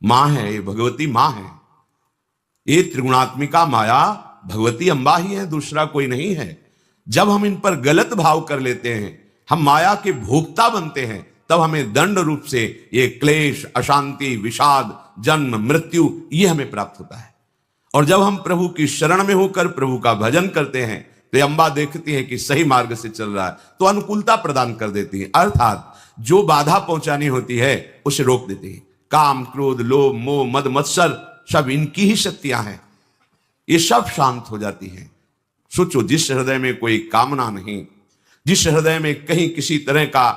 मां है, ये भगवती मां है। ये त्रिगुणात्मिका माया भगवती अंबा ही है, दूसरा कोई नहीं है। जब हम इन पर गलत भाव कर लेते हैं, हम माया के भोक्ता बनते हैं, तब हमें दंड रूप से ये क्लेश, अशांति, विषाद, जन्म, मृत्यु ये हमें प्राप्त होता है। और जब हम प्रभु की शरण में होकर प्रभु का भजन करते हैं तो अम्बा देखती है कि सही मार्ग से चल रहा है तो अनुकूलता प्रदान कर देती है, अर्थात जो बाधा पहुंचानी होती है उसे रोक देती है। काम, क्रोध, लोभ, मोह, मद, मत्सर सब इनकी ही शक्तियां हैं, ये सब शांत हो जाती हैं। सोचो, जिस हृदय में कोई कामना नहीं, जिस हृदय में कहीं किसी तरह का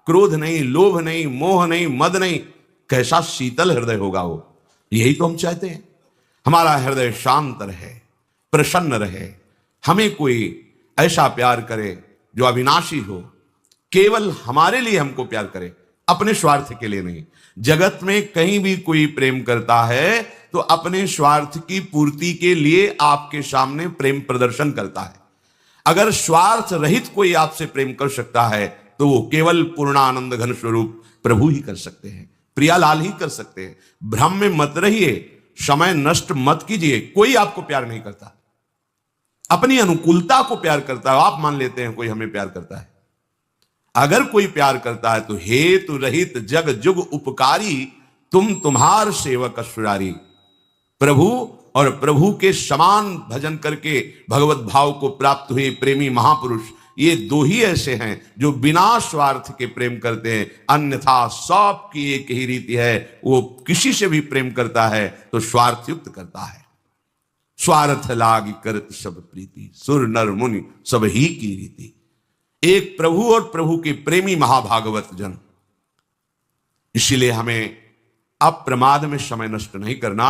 क्रोध नहीं, लोभ नहीं, मोह नहीं, मद नहीं, कैसा शीतल हृदय होगा वो। यही तो हम चाहते हैं, हमारा हृदय शांत रहे, प्रसन्न रहे। हमें कोई ऐसा प्यार करे जो अविनाशी हो, केवल हमारे लिए हमको प्यार करे, अपने स्वार्थ के लिए नहीं। जगत में कहीं भी कोई प्रेम करता है तो अपने स्वार्थ की पूर्ति के लिए आपके सामने प्रेम प्रदर्शन करता है। अगर स्वार्थ रहित कोई आपसे प्रेम कर सकता है तो वो केवल पूर्णानंद घन स्वरूप प्रभु ही कर सकते हैं, प्रियालाल ही कर सकते हैं। भ्रम में मत रहिए, समय नष्ट मत कीजिए। कोई आपको प्यार नहीं करता, अपनी अनुकूलता को प्यार करता है। आप मान लेते हैं कोई हमें प्यार करता है, अगर कोई प्यार करता है तो हेतु रहित जग जुग उपकारी, तुम तुम्हार सेवक असुरारी। प्रभु और प्रभु के समान भजन करके भगवत भाव को प्राप्त हुए प्रेमी महापुरुष, ये दो ही ऐसे हैं जो बिना स्वार्थ के प्रेम करते हैं। अन्यथा सब की एक ही रीति है, वो किसी से भी प्रेम करता है तो स्वार्थ युक्त करता है। स्वार्थ लाग करत सब प्रीति, सुर नर मुनि सब ही की रीति। एक प्रभु और प्रभु के प्रेमी महाभागवत जन। इसीलिए हमें अप्रमाद में समय नष्ट नहीं करना।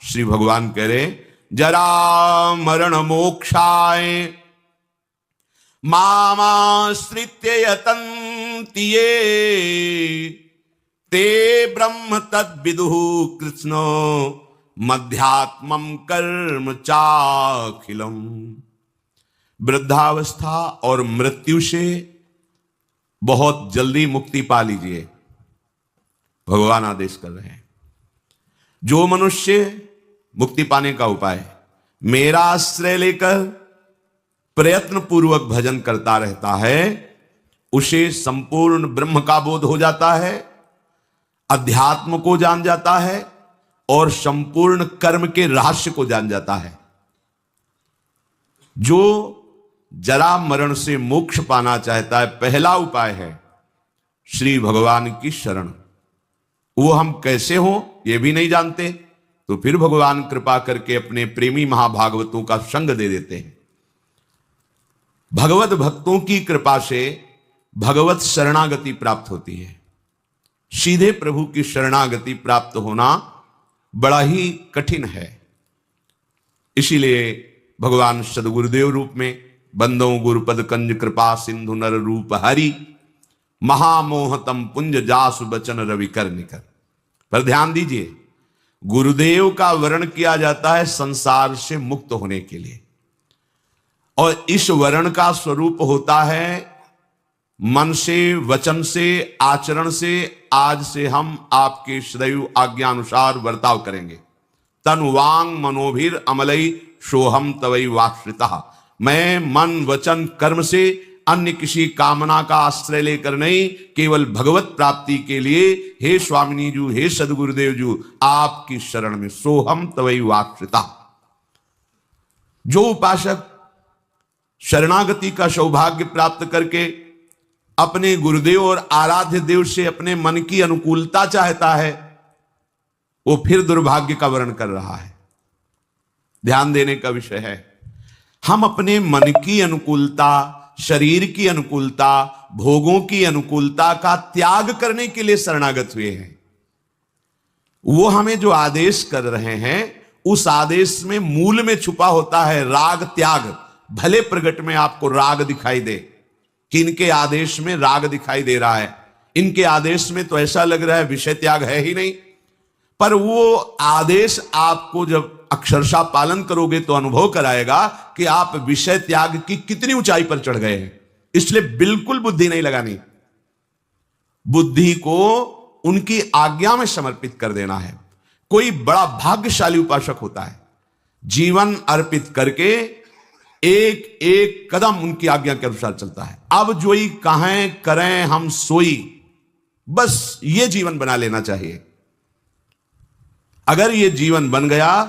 श्री भगवान कह रहे, जरा मरण मोक्षाय मामाश्रित्य यतन्ति ये, ते ब्रह्म तद्विदुः कृष्णो मध्यात्मम कर्म चाखिलम। वृद्धावस्था और मृत्यु से बहुत जल्दी मुक्ति पा लीजिए, भगवान आदेश कर रहे हैं। जो मनुष्य मुक्ति पाने का उपाय मेरा आश्रय लेकर प्रयत्न पूर्वक भजन करता रहता है, उसे संपूर्ण ब्रह्म का बोध हो जाता है, अध्यात्म को जान जाता है और संपूर्ण कर्म के रहस्य को जान जाता है। जो जरा मरण से मोक्ष पाना चाहता है, पहला उपाय है श्री भगवान की शरण। वो हम कैसे हों ये भी नहीं जानते, तो फिर भगवान कृपा करके अपने प्रेमी महाभागवतों का संग दे देते हैं। भगवत भक्तों की कृपा से भगवत शरणागति प्राप्त होती है। सीधे प्रभु की शरणागति प्राप्त होना बड़ा ही कठिन है। इसीलिए भगवान सदगुरुदेव रूप में बंदो गुरुपद कंज कृपा सिंधु नर रूप हरि, महामोहतम पुंज जासु बचन रवि कर निकर। पर ध्यान दीजिए, गुरुदेव का वर्ण किया जाता है संसार से मुक्त होने के लिए, और इस वर्ण का स्वरूप होता है मन से, वचन से, आचरण से। आज से हम आपके सदैव आज्ञा अनुसार बर्ताव करेंगे। तन वांग मनोभिर अमलई सोहम तवई वाश्रिता। मैं मन, वचन, कर्म से अन्य किसी कामना का आश्रय लेकर नहीं, केवल भगवत प्राप्ति के लिए हे स्वामिनी जू, हे सदगुरुदेव जू, आपकी शरण में सोहम तवई वाश्रिता। जो उपासक शरणागति का सौभाग्य प्राप्त करके अपने गुरुदेव और आराध्य देव से अपने मन की अनुकूलता चाहता है, वो फिर दुर्भाग्य का वर्ण कर रहा है। ध्यान देने का विषय है, हम अपने मन की अनुकूलता, शरीर की अनुकूलता, भोगों की अनुकूलता का त्याग करने के लिए शरणागत हुए हैं। वो हमें जो आदेश कर रहे हैं, उस आदेश में मूल में छुपा होता है राग त्याग। भले प्रगट में आपको राग दिखाई दे कि इनके आदेश में राग दिखाई दे रहा है, इनके आदेश में तो ऐसा लग रहा है विषय त्याग है ही नहीं, पर वो आदेश आपको जब अक्षरशः पालन करोगे तो अनुभव कराएगा कि आप विषय त्याग की कितनी ऊंचाई पर चढ़ गए हैं। इसलिए बिल्कुल बुद्धि नहीं लगानी, बुद्धि को उनकी आज्ञा में समर्पित कर देना है। कोई बड़ा भाग्यशाली उपासक होता है, जीवन अर्पित करके एक एक कदम उनकी आज्ञा के अनुसार चलता है। अब जोई कहें करें हम सोई, बस ये जीवन बना लेना चाहिए। अगर ये जीवन बन गया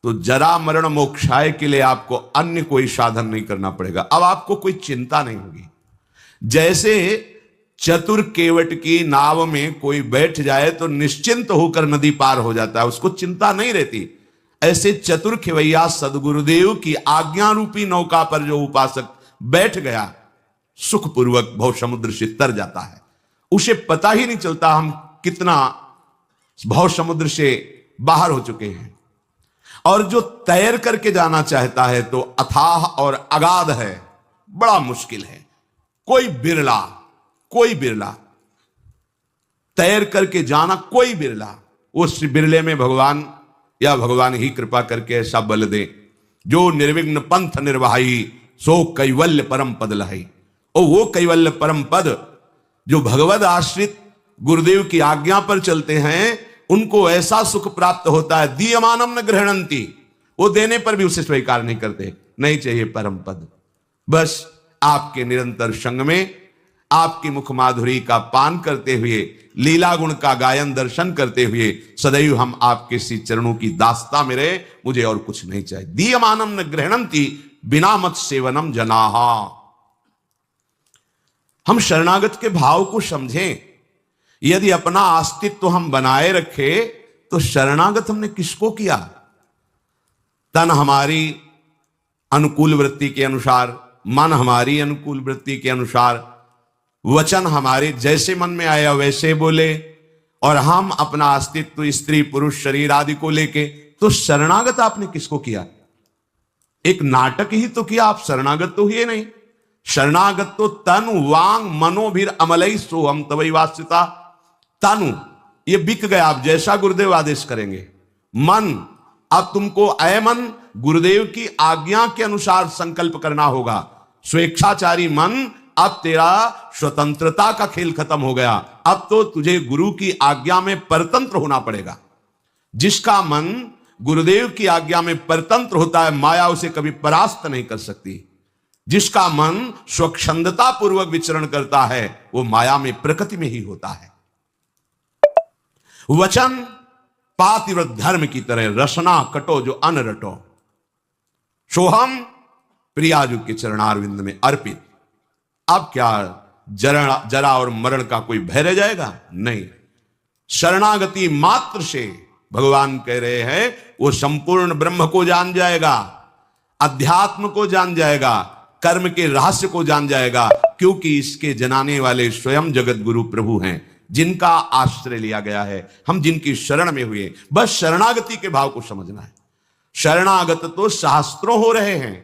तो जरा मरण मोक्षाय के लिए आपको अन्य कोई साधन नहीं करना पड़ेगा। अब आपको कोई चिंता नहीं होगी। जैसे चतुर केवट की नाव में कोई बैठ जाए तो निश्चिंत होकर नदी पार हो जाता है, उसको चिंता नहीं रहती। ऐसे चतुर खेवैया सदगुरुदेव की आज्ञा रूपी नौका पर जो उपासक बैठ गया, सुखपूर्वक भव समुद्र से तर जाता है। उसे पता ही नहीं चलता हम कितना भव समुद्र से बाहर हो चुके हैं। और जो तैर करके जाना चाहता है तो अथाह और अगाध है, बड़ा मुश्किल है। कोई बिरला तैर करके जाना, कोई बिरला। उस बिरले में भगवान या भगवान ही कृपा करके ऐसा बल दे, जो निर्विघ्न पंथ निर्वाही सो कैवल्य परम पद लहाई। और वो कैवल्य परम पद जो भगवद आश्रित गुरुदेव की आज्ञा पर चलते हैं, उनको ऐसा सुख प्राप्त होता है, दीयमानम न गृहणंती, वो देने पर भी उसे स्वीकार नहीं करते। नहीं चाहिए परम पद, बस आपके निरंतर संग में, आपकी मुख माधुरी का पान करते हुए, लीला गुण का गायन दर्शन करते हुए सदैव हम आपके श्री चरणों की दास्ता में रहे, मुझे और कुछ नहीं चाहिए। दीयमानम न गृहणंती बिना मत सेवनम जनाहा। हम शरणागत के भाव को समझें। यदि अपना अस्तित्व हम बनाए रखे तो शरणागत हमने किसको किया? तन हमारी अनुकूल वृत्ति के अनुसार, मन हमारी अनुकूल वृत्ति के अनुसार, वचन हमारे जैसे मन में आया वैसे बोले, और हम अपना अस्तित्व स्त्री पुरुष शरीर आदि को लेके। तो शरणागत आपने किसको किया? एक नाटक ही तो किया, आप शरणागत तो हुए नहीं। शरणागत तो तनु वांग मनोभिर अमलई सोहम तवई वास्यता। तनु ये बिक गया, आप जैसा गुरुदेव आदेश करेंगे। मन, अब तुमको अय मन गुरुदेव की आज्ञा के अनुसार संकल्प करना होगा। स्वेच्छाचारी मन, अब तेरा स्वतंत्रता का खेल खत्म हो गया। अब तो तुझे गुरु की आज्ञा में परतंत्र होना पड़ेगा। जिसका मन गुरुदेव की आज्ञा में परतंत्र होता है, माया उसे कभी परास्त नहीं कर सकती। जिसका मन स्वच्छंदता पूर्वक विचरण करता है, वो माया में प्रकृति में ही होता है। वचन पातिव्रत धर्म की तरह रसना कटो जो अन रटो। सोहम प्रियाजू के चरणारविंद में अर्पित। अब क्या जरा और मरण का कोई भय रह जाएगा? नहीं। शरणागति मात्र से भगवान कह रहे हैं वो संपूर्ण ब्रह्म को जान जाएगा, अध्यात्म को जान जाएगा, कर्म के रहस्य को जान जाएगा, क्योंकि इसके जनाने वाले स्वयं जगत गुरु प्रभु हैं, जिनका आश्रय लिया गया है, हम जिनकी शरण में हुए। बस शरणागति के भाव को समझना है। शरणागत तो शास्त्रों हो रहे हैं,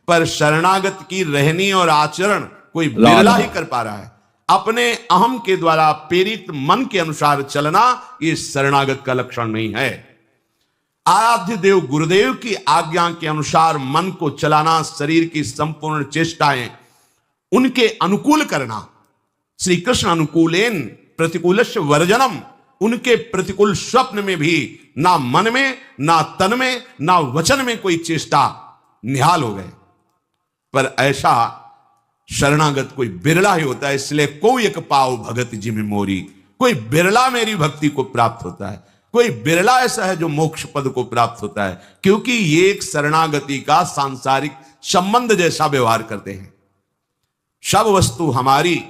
पर शरणागत की रहनी और आचरण कोई बिरला ही कर पा रहा है। अपने अहम के द्वारा प्रेरित मन के अनुसार चलना ये शरणागत का लक्षण नहीं है। आराध्य देव गुरुदेव की आज्ञा के अनुसार मन को चलाना, शरीर की संपूर्ण चेष्टाएं उनके अनुकूल करना। श्री कृष्ण अनुकूलेन प्रतिकूलस्य वर्जनम। उनके प्रतिकूल स्वप्न में भी ना मन में, ना तन में, ना वचन में कोई चेष्टा निहाल हो गए। पर ऐसा शरणागत कोई बिरला ही होता है। इसलिए कोई एक पाव भगत जिम मोरी, कोई बिरला मेरी भक्ति को प्राप्त होता है। कोई बिरला ऐसा है जो मोक्ष पद को प्राप्त होता है, क्योंकि ये एक शरणागति का सांसारिक संबंध जैसा व्यवहार करते हैं। सब वस्तु हमारी,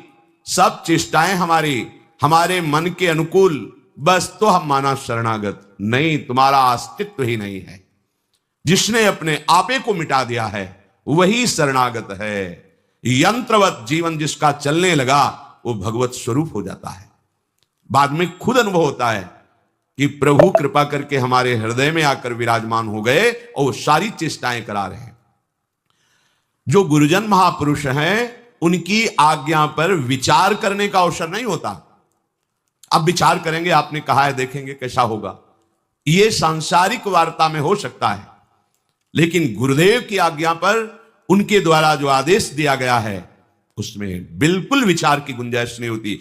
सब चेष्टाएं हमारी, हमारे मन के अनुकूल, बस तो हम माना शरणागत। नहीं, तुम्हारा अस्तित्व ही नहीं है। जिसने अपने आपे को मिटा दिया है वही शरणागत है। यंत्रवत जीवन जिसका चलने लगा वो भगवत स्वरूप हो जाता है। बाद में खुद अनुभव होता है कि प्रभु कृपा करके हमारे हृदय में आकर विराजमान हो गए और वो सारी चेष्टाएं करा रहे हैं। जो गुरुजन महापुरुष हैं उनकी आज्ञा पर विचार करने का अवसर नहीं होता। अब विचार करेंगे, आपने कहा है, देखेंगे कैसा होगा। यह सांसारिक वार्ता में हो सकता है, लेकिन गुरुदेव की आज्ञा पर उनके द्वारा जो आदेश दिया गया है उसमें बिल्कुल विचार की गुंजाइश नहीं होती।